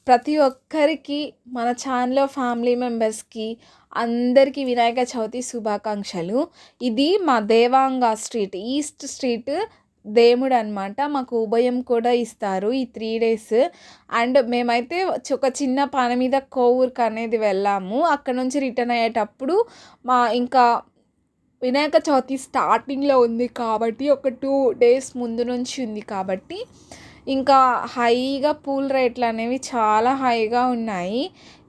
ప్రతి ఒక్కరికి మన ఛానల్ ఫ్యామిలీ మెంబర్స్‌కి అందరికీ వినాయక చవితి శుభాకాంక్షలు. ఇది మా దేవాంగ స్ట్రీట్, ఈస్ట్ స్ట్రీట్ దేవుడనమాట. మాకు ఉభయం కూడా ఇస్తారు ఈ 3 డేస్. అండ్ మేమైతే ఒక చిన్న పని మీద కోవూరుకనేది వెళ్ళాము. అక్కడ నుంచి రిటర్న్ అయ్యేటప్పుడు ఇంకా వినాయక చవితి స్టార్టింగ్‌లో ఉంది కాబట్టి, ఒక 2 డేస్ ముందు నుంచి ఉంది కాబట్టి ఇంకా హైగా పూల రేట్లు అనేవి చాలా హైగా ఉన్నాయి.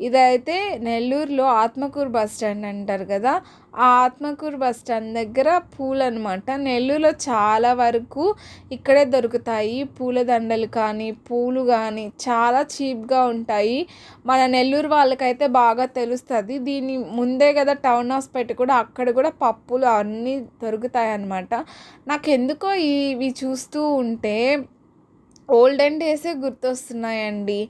ఇదైతే నెల్లూరులో ఆత్మకూరు బస్ స్టాండ్ అంటారు కదా, ఆ ఆత్మకూరు బస్ స్టాండ్ దగ్గర పూలు అనమాట. నెల్లూరులో చాలా వరకు ఇక్కడే దొరుకుతాయి. పూల దండలు కానీ, పూలు కానీ చాలా చీప్గా ఉంటాయి. మన నెల్లూరు వాళ్ళకైతే బాగా తెలుస్తుంది. దీని ముందే కదా టౌన్ హాస్పిటల్ కూడా, అక్కడ కూడా పప్పులు అన్నీ దొరుకుతాయి అన్నమాట. నాకెందుకో ఇవి చూస్తూ ఉంటే ఓల్డెన్ డేసే గుర్తొస్తున్నాయండి.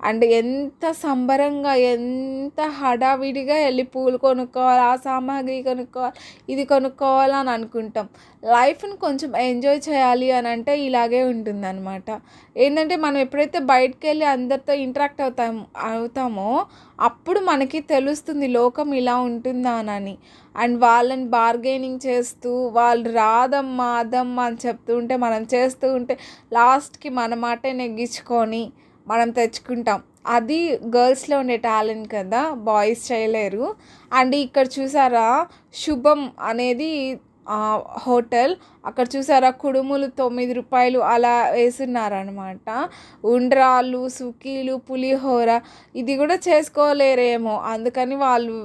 అండ్ ఎంత సంబరంగా, ఎంత హడావిడిగా వెళ్ళి పూలు కొనుక్కోవాలి, ఆ సామాగ్రి కొనుక్కోవాలి, ఇది కొనుక్కోవాలి అని అనుకుంటాం. లైఫ్ని కొంచెం ఎంజాయ్ చేయాలి అని అంటే ఇలాగే ఉంటుందన్నమాట. ఏంటంటే మనం ఎప్పుడైతే బయటకు వెళ్ళి అందరితో ఇంటరాక్ట్ అవుతామో అప్పుడు మనకి తెలుస్తుంది లోకం ఇలా ఉంటుందా అని. అండ్ వాళ్ళని బార్గెనింగ్ చేస్తూ, వాళ్ళు రాదమ్మా అదమ్మా అని చెప్తూ ఉంటే, మనం చేస్తూ ఉంటే లాస్ట్కి మన మాటే నెగ్గించుకొని మనం తెచ్చుకుంటాం. అది గర్ల్స్లో ఉండే టాలెంట్ కదా, బాయ్స్ చేయలేరు. అండ్ ఇక్కడ చూసారా, శుభం అనేది హోటల్, అక్కడ చూసారా కుడుములు 9 రూపాయలు అలా వేస్తున్నారనమాట. ఉండ్రాళ్ళు, సుకీలు, పులిహోర ఇది కూడా చేసుకోలేరేమో, అందుకని వాళ్ళు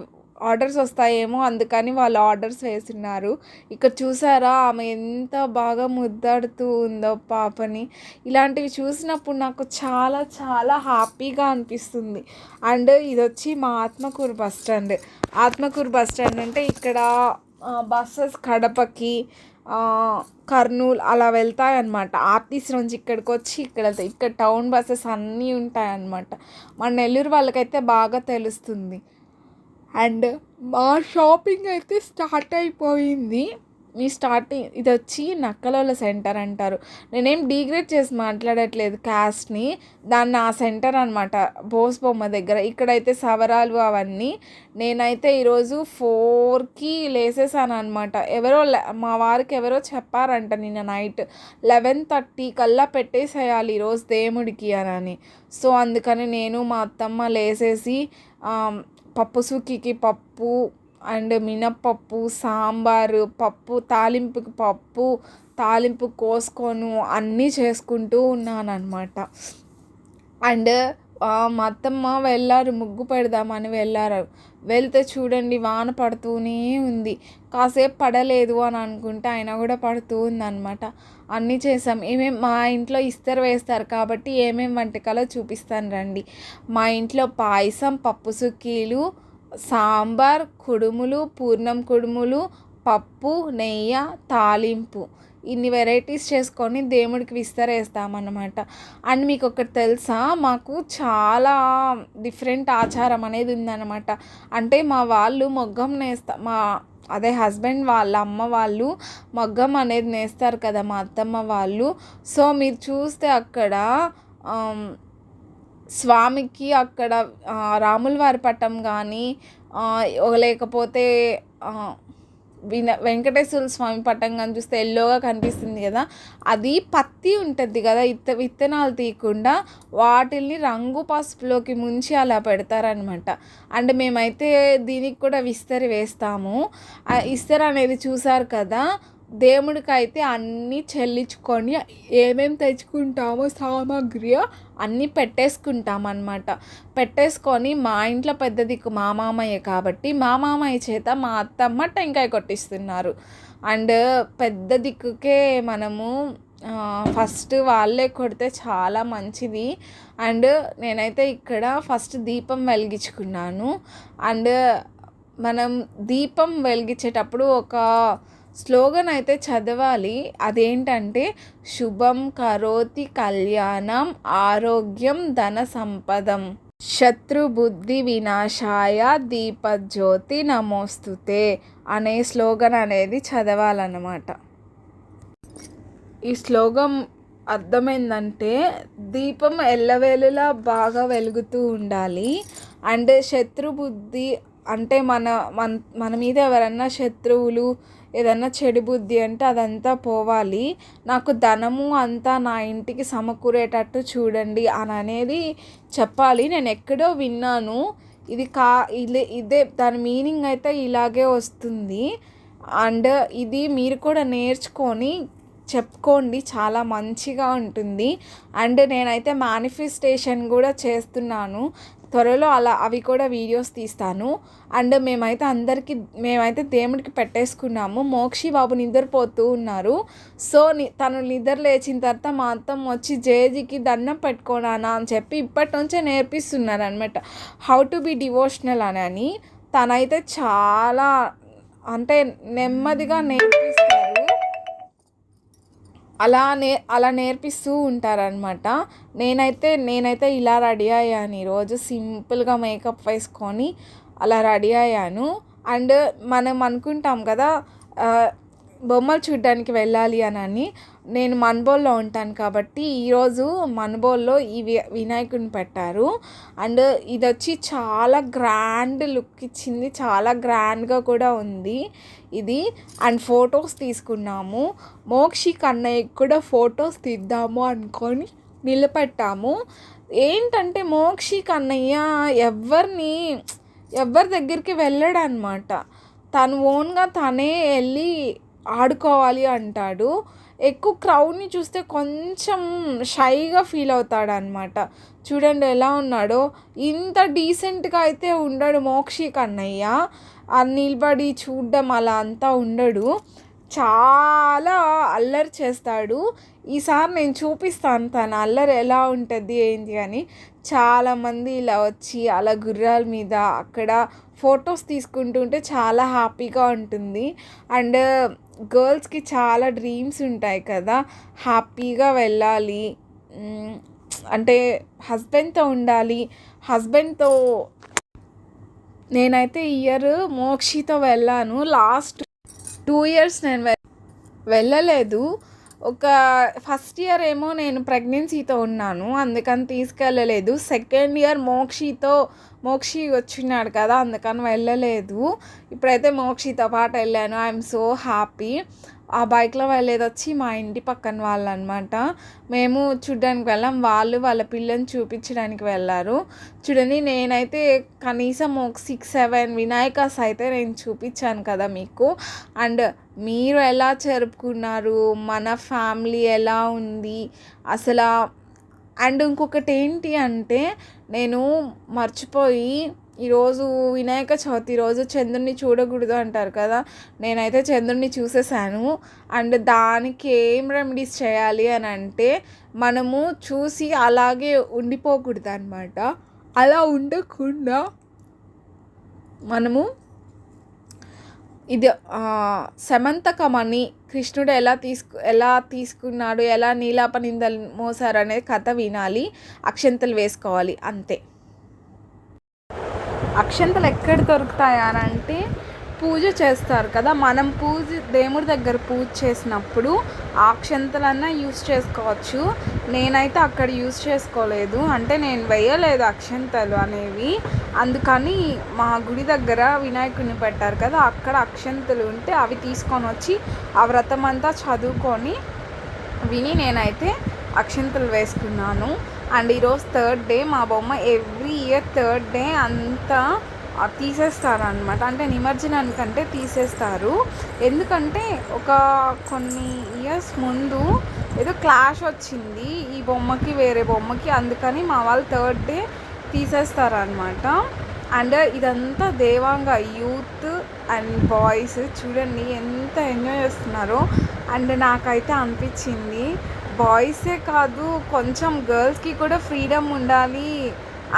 ఆర్డర్స్ వస్తాయేమో అందుకని వాళ్ళు ఆర్డర్స్ వేస్తున్నారు. ఇక్కడ చూసారా ఆమె ఎంత బాగా ముద్దాడుతూ ఉందో పాపని. ఇలాంటివి చూసినప్పుడు నాకు చాలా చాలా హ్యాపీగా అనిపిస్తుంది. అండ్ ఇది వచ్చి మా Atmakur bus stand. Atmakur bus stand అంటే ఇక్కడ బస్సెస్ కడపకి, కర్నూలు అలా వెళ్తాయన్నమాట. ఆర్టీసీ నుంచి ఇక్కడికి వచ్చి ఇక్కడ టౌన్ బస్సెస్ అన్నీ ఉంటాయన్నమాట. మన నెల్లూరు వాళ్ళకైతే బాగా తెలుస్తుంది. అండ్ మా షాపింగ్ అయితే స్టార్ట్ అయిపోయింది. ఇది వచ్చి నక్కలోళ్ళ సెంటర్ అంటారు. నేనేం డీగ్రేడ్ చేసి మాట్లాడట్లేదు క్యాస్ట్ని, దాన్ని ఆ సెంటర్ అనమాట, బోస్ బొమ్మ దగ్గర. ఇక్కడైతే సవరాలు అవన్నీ. నేనైతే ఈరోజు 4కి లేసేసాను అనమాట. మా వారికి ఎవరో చెప్పారంట నిన్న నైట్ 11:30 కల్లా పెట్టేసేయాలి ఈరోజు దేవుడికి అని. సో అందుకని నేను మా అత్తమ్మ లేసేసి పప్పు సుక్కీకి పప్పు అండ్ మినప్పప్పు, సాంబారు, పప్పు తాలింపుకి పప్పు, తాలింపు కోసుకొని అన్నీ చేసుకుంటూ ఉన్నానన్నమాట. అండ్ మా అత్తమ్మ వెళ్ళారు, ముగ్గు పెడదామని వెళ్ళారు. వెళ్తే చూడండి వాన పడుతూనే ఉంది. కాసేపు పడలేదు అని అనుకుంటే అయినా కూడా పడుతూ ఉందన్నమాట. అన్నీ చేసాం. మా ఇంట్లో ఇస్తరు వేస్తారు కాబట్టి ఏమేమి వంటకాలో చూపిస్తాను రండి. మా ఇంట్లో పాయసం, పప్పు సుక్కీలు, సాంబార్, కుడుములు, పూర్ణం కుడుములు, పప్పు, నెయ్యి, తాలింపు, ఇన్ని వెరైటీస్ చేసుకొని దేవుడికి విస్తరేస్తామన్నమాట. అండ్ మీకు ఒకటి తెలుసా, మాకు చాలా డిఫరెంట్ ఆచారం అనేది ఉందన్నమాట. అంటే మా వాళ్ళు మొగ్గం అదే హస్బెండ్ వాళ్ళ అమ్మ వాళ్ళు మగ్గం అనేది నేస్తారు కదా మా అత్తమ్మ వాళ్ళు. సో మీరు చూస్తే అక్కడ స్వామికి అక్కడ రాముల వారి పటం కానీ, లేకపోతే వెంకటేశ్వర స్వామి పటం కానీ చూస్తే ఎల్లోగా కనిపిస్తుంది కదా, అది పత్తి ఉంటుంది కదా, విత్తనాలు తీయకుండా వాటిల్ని రంగు పసుపులోకి ముంచి అలా పెడతారనమాట. అండ్ మేమైతే దీనికి కూడా విస్తరి వేస్తాము. ఇస్తరి అనేది చూసారు కదా, దేవుడికి అయితే అన్నీ చెల్లించుకొని ఏమేమి తెచ్చుకుంటామో సామాగ్రి అన్నీ పెట్టేసుకుంటామన్నమాట. పెట్టేసుకొని మా ఇంట్లో పెద్ద దిక్కు మా మామయ్య కాబట్టి మా మామయ్య చేత మా అత్తమ్మ టెంకాయ కొట్టిస్తున్నారు. అండ్ పెద్ద దిక్కుకే మనము ఫస్ట్ వాళ్ళే కొడితే చాలా మంచిది. అండ్ నేనైతే ఇక్కడ ఫస్ట్ దీపం వెలిగించుకున్నాను. అండ్ మనం దీపం వెలిగించేటప్పుడు ఒక స్లోగన్ అయితే చదవాలి. అదేంటంటే శుభం కరోతి కళ్యాణం ఆరోగ్యం ధన సంపదం శత్రుబుద్ధి వినాశాయ దీపజ్యోతి నమోస్తుతే అనే స్లోగన్ అనేది చదవాలన్నమాట. ఈ అర్థమైందంటే దీపం ఎల్లవేళలా బాగా వెలుగుతూ ఉండాలి. అండ్ శత్రుబుద్ధి అంటే మన మీద ఎవరన్నా శత్రువులు ఏదన్నా చెడు బుద్ధి అంటే అదంతా పోవాలి. నాకు ధనము అంతా నా ఇంటికి సమకూరేటట్టు చూడండి అని అనేది చెప్పాలి. నేను ఎక్కడో విన్నాను. ఇది ఇదే దాని మీనింగ్ అయితే ఇలాగే వస్తుంది. అండ్ ఇది మీరు కూడా నేర్చుకొని చెప్పుకోండి, చాలా మంచిగా ఉంటుంది. అండ్ నేనైతే మేనిఫెస్టేషన్ కూడా చేస్తున్నాను. త్వరలో అవి కూడా వీడియోస్ తీస్తాను. అండ్ మేమైతే దేవుడికి పెట్టేసుకున్నాము. మోక్షి బాబు నిద్రపోతూ ఉన్నారు. సో తను నిద్ర లేచిన తర్వాత మా అత్తమ్మ వచ్చి జేజీకి దండం పెట్టుకోనానా అని చెప్పి ఇప్పటి నుంచే నేర్పిస్తున్నారు అనమాట, హౌ టు బి డివోషనల్ అని. తనైతే చాలా అంటే నెమ్మదిగా నేర్పిస్తారు. అలా నేర్పిస్తూ ఉంటారనమాట. నేనైతే ఇలా రెడీ అయ్యాను ఈరోజు. సింపుల్గా మేకప్ వేసుకొని అలా రెడీ అయ్యాను. అండ్ మనం అనుకుంటాం కదా బొమ్మలు చూడ్డానికి వెళ్ళాలి అని. నేను మన్బోల్లో ఉంటాను కాబట్టి ఈరోజు మన్బోల్లో ఈ వినాయకుడిని పెట్టారు. అండ్ ఇది వచ్చి చాలా గ్రాండ్ లుక్ ఇచ్చింది, చాలా గ్రాండ్గా కూడా ఉంది ఇది. అండ్ ఫొటోస్ తీసుకున్నాము. మోక్షి కన్నయ్యకి కూడా ఫొటోస్ తీద్దాము అనుకొని నిలబెట్టాము. ఏంటంటే మోక్షి కన్నయ్య ఎవరి దగ్గరికి వెళ్ళాడు అనమాట. తను ఓన్గా తనే వెళ్ళి ఆడుకోవాలి అంటాడు. ఎక్కువ క్రౌడ్ని చూస్తే కొంచెం షైగా ఫీల్ అవుతాడు అనమాట. చూడండి ఎలా ఉన్నాడో. ఇంత డీసెంట్గా అయితే ఉండడు మోక్షి కన్నయ్య. నిలబడి చూడడం అలా అంతా ఉండడు, చాలా అల్లరి చేస్తాడు. ఈసారి నేను చూపిస్తాను తన అల్లరి ఎలా ఉంటుంది ఏంటి అని. చాలామంది ఇలా వచ్చి అలా గుర్రాల మీద అక్కడ ఫొటోస్ తీసుకుంటుంటే చాలా హ్యాపీగా ఉంటుంది. అండ్ గర్ల్స్కి చాలా డ్రీమ్స్ ఉంటాయి కదా, హ్యాపీగా వెళ్ళాలి అంటే హస్బెండ్తో ఉండాలి. నేనైతే ఈ ఇయర్ మోక్షితో వెళ్ళాను. లాస్ట్ 2 years నేను వెళ్ళలేదు. ఫస్ట్ ఇయర్ ఏమో నేను ప్రెగ్నెన్సీతో ఉన్నాను, అందుకని తీసుకెళ్ళలేదు. సెకండ్ ఇయర్ మోక్షి వచ్చినాడు కదా, అందుకని వెళ్ళలేదు. ఇప్పుడైతే మోక్షితో పాటు వెళ్ళాను. I'm so happy. ఆ బైక్లో వెళ్ళేది వచ్చి మా ఇంటి పక్కన వాళ్ళు అనమాట. మేము చూడ్డానికి వెళ్ళాం, వాళ్ళ పిల్లని చూపించడానికి వెళ్ళారు. చూడండి, నేనైతే కనీసం ఒక 6-7 వినాయకాస్ అయితే నేను చూపించాను కదా మీకు. అండ్ మీరు ఎలా జరుపుకున్నారు, మన ఫ్యామిలీ ఎలా ఉంది అసలు. అండ్ ఇంకొకటి ఏంటి అంటే, నేను మర్చిపోయి ఈరోజు వినాయక చవితి రోజు చంద్రుడిని చూడకూడదు అంటారు కదా, నేనైతే చంద్రుడిని చూసేసాను. అండ్ దానికి ఏం రెమెడీస్ చేయాలి అని అంటే, మనము చూసి అలాగే ఉండిపోకూడదు అనమాట. అలా ఉండకుండా మనము ఇది సమంతకమణి కృష్ణుడు ఎలా తీసుకున్నాడు, ఎలా నీలాపనిందలు మోసారు అనే కథ వినాలి, అక్షంతలు వేసుకోవాలి, అంతే. అక్షంతలు ఎక్కడ దొరుకుతాయి అని అంటే, పూజ చేస్తారు కదా, మనం దేవుడి దగ్గర పూజ చేసినప్పుడు ఆ అక్షంతలన్నా యూస్ చేసుకోవచ్చు. నేనైతే అక్కడ యూస్ చేసుకోలేదు, అంటే నేను వేయలేదు అక్షంతలు అనేవి. అందుకని మా గుడి దగ్గర వినాయకుడిని పెట్టారు కదా, అక్కడ అక్షంతలు ఉంటే అవి తీసుకొని వచ్చి ఆ వ్రతం అంతా చదువుకొని విని నేనైతే అక్షంతలు వేసుకున్నాను. అండ్ ఈరోజు 3rd day. మా బొమ్మ ఎవ్రీ ఇయర్ 3rd day అంతా తీసేస్తారనమాట, అంటే నిమజ్జనానికంటే తీసేస్తారు. ఎందుకంటే కొన్ని ఇయర్స్ ముందు ఏదో క్లాష్ వచ్చింది ఈ బొమ్మకి వేరే బొమ్మకి, అందుకని మా వాళ్ళు 3rd day తీసేస్తారనమాట. అండ్ ఇదంతా దేవాంగ యూత్ అండ్ బాయ్స్ చూడండి ఎంత ఎంజాయ్ చేస్తున్నారో. అండ్ నాకైతే అనిపించింది, బాయ్సే కాదు కొంచెం గర్ల్స్కి కూడా ఫ్రీడమ్ ఉండాలి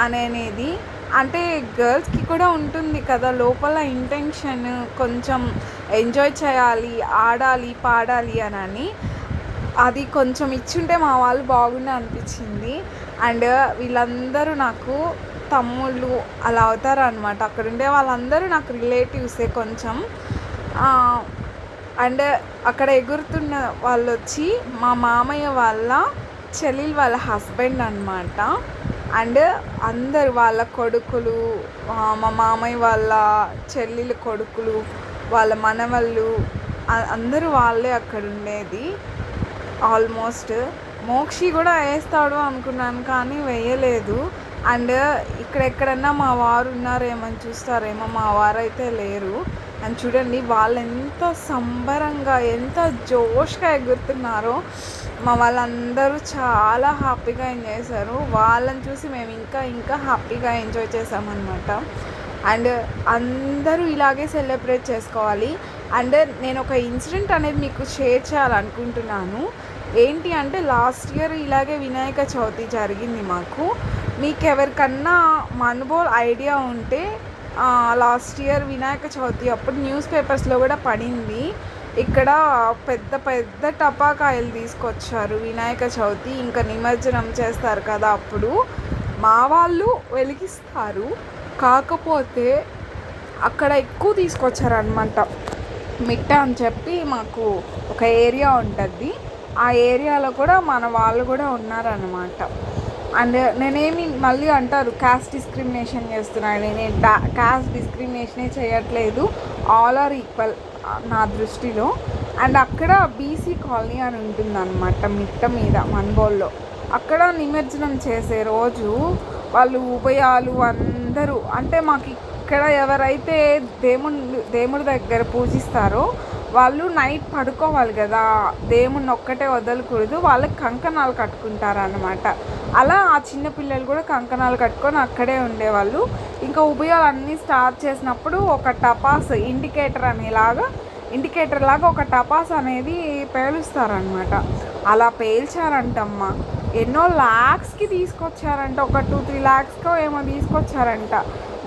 అనేది. అంటే గర్ల్స్కి కూడా ఉంటుంది కదా లోపల ఇంటెన్షన్, కొంచెం ఎంజాయ్ చేయాలి, ఆడాలి, పాడాలి అని. అది కొంచెం ఇచ్చుంటే మా వాళ్ళు బాగుండే అనిపించింది. అండ్ వీళ్ళందరూ నాకు తమ్ముళ్ళు అలా అవుతారు అనమాట. అక్కడ ఉండే వాళ్ళందరూ నాకు రిలేటివ్సే కొంచెం. అండ్ అక్కడ ఎగురుతున్న వాళ్ళు వచ్చి మా మామయ్య వాళ్ళ చెల్లెలు వాళ్ళ హస్బెండ్ అనమాట. అండ్ అందరు వాళ్ళ కొడుకులు, మా మామయ్య వాళ్ళ చెల్లెలు కొడుకులు, వాళ్ళ మనవళ్ళు అందరూ వాళ్ళే అక్కడ ఉండేది. ఆల్మోస్ట్ మోక్షి కూడా వేస్తాడు అనుకున్నాను కానీ వేయలేదు. అండ్ ఇక్కడెక్కడన్నా మా వారు ఉన్నారేమో అని చూస్తారేమో, మా వారు అయితే లేరు. అండ్ చూడండి వాళ్ళు ఎంత సంబరంగా ఎంత జోష్గా ఎగురుతున్నారో. మా వాళ్ళందరూ చాలా హ్యాపీగా ఎంజాయ్ చేశారు. వాళ్ళని చూసి మేము ఇంకా హ్యాపీగా ఎంజాయ్ చేసామన్నమాట. అండ్ అందరూ ఇలాగే సెలబ్రేట్ చేసుకోవాలి. అండ్ నేను ఒక ఇన్సిడెంట్ అనేది మీకు షేర్ చేయాలనుకుంటున్నాను. ఏంటి అంటే లాస్ట్ ఇయర్ ఇలాగే వినాయక చవితి జరిగింది మాకు. మీకు ఎవరికన్నా మనుబోల్ ఐడియా ఉంటే లాస్ట్ ఇయర్ వినాయక చవితి అప్పుడు న్యూస్ పేపర్స్లో కూడా పడింది. ఇక్కడ పెద్ద పెద్ద టపాకాయలు తీసుకొచ్చారు వినాయక చవితి, ఇంకా నిమజ్జనం చేస్తారు కదా అప్పుడు మా వాళ్ళు వెలిగిస్తారు. కాకపోతే అక్కడ ఎక్కువ తీసుకొచ్చారనమాట. మిట్ట అని చెప్పి మాకు ఒక ఏరియా ఉంటుంది. ఆ ఏరియాలో కూడా మన వాళ్ళు కూడా ఉన్నారనమాట. అండ్ నేనేమి మళ్ళీ అంటారు క్యాస్ట్ డిస్క్రిమినేషన్ చేస్తున్నాను. నేను క్యాస్ట్ డిస్క్రిమినేషనే చేయట్లేదు. ఆల్ ఆర్ ఈక్వల్ నా దృష్టిలో. అండ్ అక్కడ బీసీ కాలనీ అని ఉంటుందన్నమాట మిట్ట మీద మన్బోల్లో. అక్కడ నిమజ్జనం చేసే రోజు వాళ్ళు ఉభయాలు అందరూ అంటే మాకు ఇక్కడ ఎవరైతే దేవుడి దగ్గర పూజిస్తారో వాళ్ళు నైట్ పడుకోవాలి కదా, దేవుణ్ణి ఒక్కటే వదలకూడదు, వాళ్ళకి కంకణాలు కట్టుకుంటారనమాట. అలా ఆ చిన్న పిల్లలు కూడా కంకణాలు కట్టుకొని అక్కడే ఉండేవాళ్ళు. ఇంకా ఉభయాలు అన్నీ స్టార్ట్ చేసినప్పుడు ఒక టపాస్ ఇండికేటర్ లాగా ఒక టపాస్ అనేది పేలుస్తారనమాట. అలా పేల్చారంటమ్మా. ఎన్నో ల్యాక్స్కి తీసుకొచ్చారంట, ఒక 2-3 lakhs ఏమో తీసుకొచ్చారంట.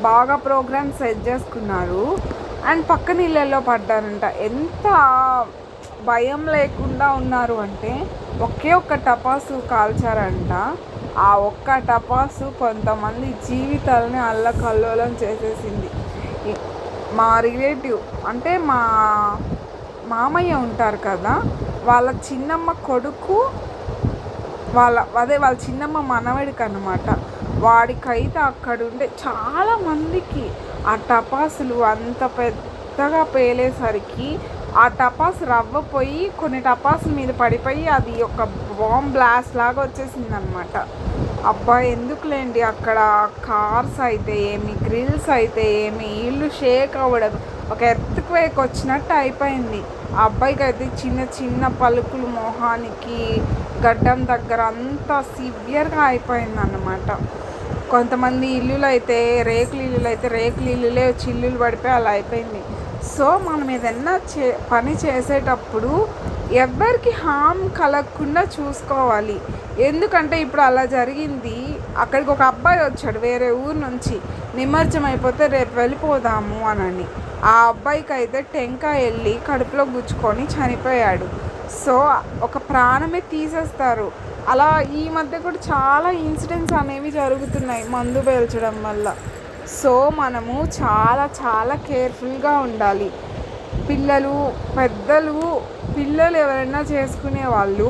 బాగా ప్రోగ్రామ్ సెట్ చేసుకున్నారు. అండ్ పక్కన ఇళ్ళల్లో పడ్డారంట. ఎంత భయం లేకుండా ఉన్నారు అంటే ఒకే ఒక్క టపాసు కాల్చారంట. ఆ ఒక్క టపాసు కొంతమంది జీవితాలని అల్లకల్లోలం చేసేసింది. మా రిలేటివ్ అంటే మా మామయ్య ఉంటారు కదా, వాళ్ళ చిన్నమ్మ కొడుకు వాళ్ళ చిన్నమ్మ మనవడికి అన్నమాట. వాడికైతే అక్కడ ఉండే చాలామందికి ఆ టపాసులు అంత పెద్దగా పేలేసరికి ఆ టపాసు రవ్వపోయి కొన్ని టపాసుల మీద పడిపోయి అది ఒక బాంబ్ బ్లాస్ట్ లాగా వచ్చేసిందనమాట. అబ్బా ఎందుకులేండి, అక్కడ కార్స్ అయితే ఏమి, గ్రిల్స్ అయితే ఏమి, ఇల్లు షేక్ అవ్వడం, ఒక ఎర్త్క్వేక్ వచ్చినట్టు అయిపోయింది. ఆ అబ్బాయికి అయితే చిన్న చిన్న పలుకులు మొహానికి గడ్డం దగ్గర అంతా సివియర్గా అయిపోయింది అన్నమాట. కొంతమంది ఇల్లులు అయితే రేకుల ఇల్లులే చిల్లులు పడిపోయి అలా అయిపోయింది. సో మనం ఏదన్నా పని చేసేటప్పుడు ఎవరికి హామ్ కలగకుండా చూసుకోవాలి. ఎందుకంటే ఇప్పుడు అలా జరిగింది. అక్కడికి ఒక అబ్బాయి వచ్చాడు వేరే ఊరు నుంచి, నిమజ్జనం అయిపోతే రేపు వెళ్ళిపోదాము అని. ఆ అబ్బాయికి అయితే టెంకాయ వెళ్ళి కడుపులో గుచ్చుకొని చనిపోయాడు. సో ఒక ప్రాణమే తీసేస్తారు. అలా ఈ మధ్య కూడా చాలా ఇన్సిడెంట్స్ అనేవి జరుగుతున్నాయి మందు పేల్చడం వల్ల. సో మనము చాలా చాలా కేర్ఫుల్గా ఉండాలి. పిల్లలు ఎవరైనా చేసుకునే వాళ్ళు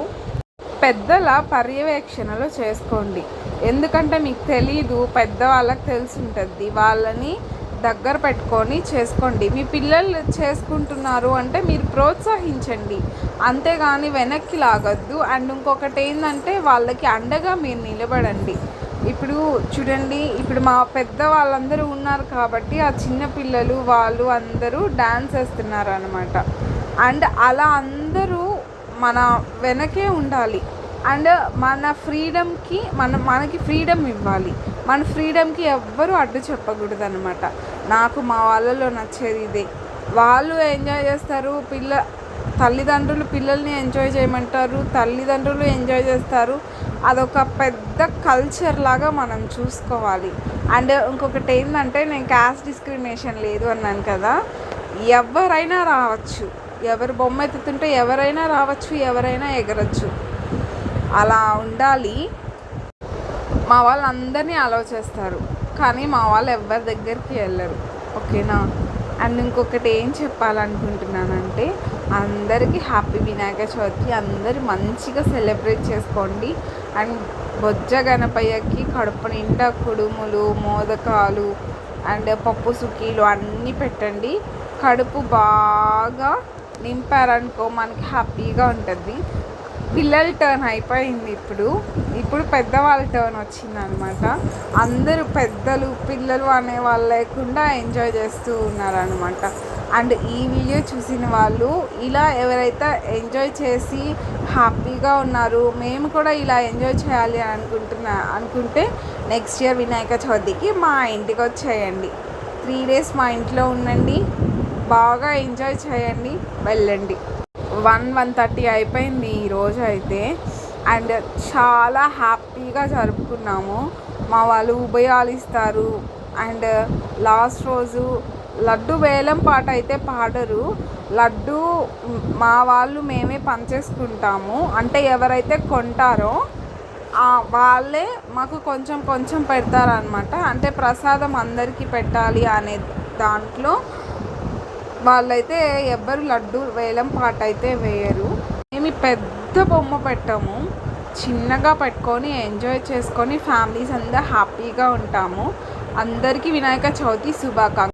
పెద్దల పర్యవేక్షణలో చేసుకోండి. ఎందుకంటే మీకు తెలీదు, పెద్దవాళ్ళకి తెలిసి ఉంటుంది. వాళ్ళని దగ్గర పెట్టుకొని చేసుకోండి. మీ పిల్లలు చేసుకుంటున్నారు అంటే మీరు ప్రోత్సహించండి, అంతేగాని వెనక్కి లాగొద్దు. అండ్ ఇంకొకటి ఏంటంటే వాళ్ళకి అండగా మీరు నిలబడండి. ఇప్పుడు చూడండి, ఇప్పుడు మా పెద్ద వాళ్ళందరూ ఉన్నారు కాబట్టి ఆ చిన్న పిల్లలు వాళ్ళు అందరూ డ్యాన్స్ వేస్తున్నారు అనమాట. అండ్ అలా అందరూ మన వెనకే ఉండాలి. అండ్ మన ఫ్రీడమ్కి మనకి ఫ్రీడమ్ ఇవ్వాలి. మన ఫ్రీడమ్కి ఎవ్వరూ అడ్డు చెప్పకూడదు అనమాట. నాకు మా వాళ్ళలో నచ్చేది ఇదే. వాళ్ళు ఎంజాయ్ చేస్తారు, తల్లిదండ్రులు పిల్లల్ని ఎంజాయ్ చేయమంటారు, తల్లిదండ్రులు ఎంజాయ్ చేస్తారు. అదొక పెద్ద కల్చర్ లాగా మనం చూసుకోవాలి. అండ్ ఇంకొకటి ఏంటంటే, నేను క్యాస్ట్ డిస్క్రిమినేషన్ లేదు అన్నాను కదా, ఎవరైనా రావచ్చు, ఎవరు బొమ్మ ఎత్తుతుంటే ఎవరైనా రావచ్చు, ఎవరైనా ఎగరచ్చు. అలా ఉండాలి. మా వాళ్ళు అందరినీ అలౌ చేస్తారు, కానీ మా వాళ్ళు ఎవరి దగ్గరికి వెళ్ళరు. ఓకేనా? అండ్ ఇంకొకటి ఏం చెప్పాలనుకుంటున్నానంటే, అందరికీ హ్యాపీ వినాయక చవితి. అందరూ మంచిగా సెలబ్రేట్ చేసుకోండి. అండ్ బొజ్జ గణపయ్యకి కడుపు నిండా కుడుములు, మోదకాలు అండ్ పప్పు సుక్కీలు అన్నీ పెట్టండి. కడుపు బాగా నింపారనుకో మనకి హ్యాపీగా ఉంటుంది. పిల్లల టర్న్ అయిపోయింది. ఇప్పుడు పెద్దవాళ్ళ టర్న్ వచ్చిందనమాట. అందరూ పెద్దలు పిల్లలు అనే వాళ్ళు లేకుండా ఎంజాయ్ చేస్తూ ఉన్నారనమాట. అండ్ ఈ వీడియో చూసిన వాళ్ళు ఇలా ఎవరైతే ఎంజాయ్ చేసి హ్యాపీగా ఉన్నారు, మేము కూడా ఇలా ఎంజాయ్ చేయాలి అనుకుంటే నెక్స్ట్ ఇయర్ వినాయక చవితికి మా ఇంటికి వచ్చేయండి. 3 days మా ఇంట్లో ఉండండి, బాగా ఎంజాయ్ చేయండి, వెళ్ళండి. 1:30 అయిపోయింది ఈరోజు అయితే. అండ్ చాలా హ్యాపీగా జరుపుకున్నాము. మా వాళ్ళు ఉభయాలు ఇస్తారు. అండ్ లాస్ట్ రోజు లడ్డు వేలం పాట అయితే పాడరు. లడ్డు మా వాళ్ళు మేమే పంచేసుకుంటాము. అంటే ఎవరైతే కొంటారో వాళ్ళే మాకు కొంచెం కొంచెం పెడతారనమాట. అంటే ప్రసాదం అందరికీ పెట్టాలి అనే దాంట్లో వాళ్ళైతే ఎవ్వరు లడ్డు వేలం పాట అయితే వేయరు. మేము పెద్ద బొమ్మ పెట్టాము, చిన్నగా పెట్టుకొని ఎంజాయ్ చేసుకొని ఫ్యామిలీస్ అందరూ హ్యాపీగా ఉంటాము. అందరికీ వినాయక చవితి శుభాకాంక్షలు.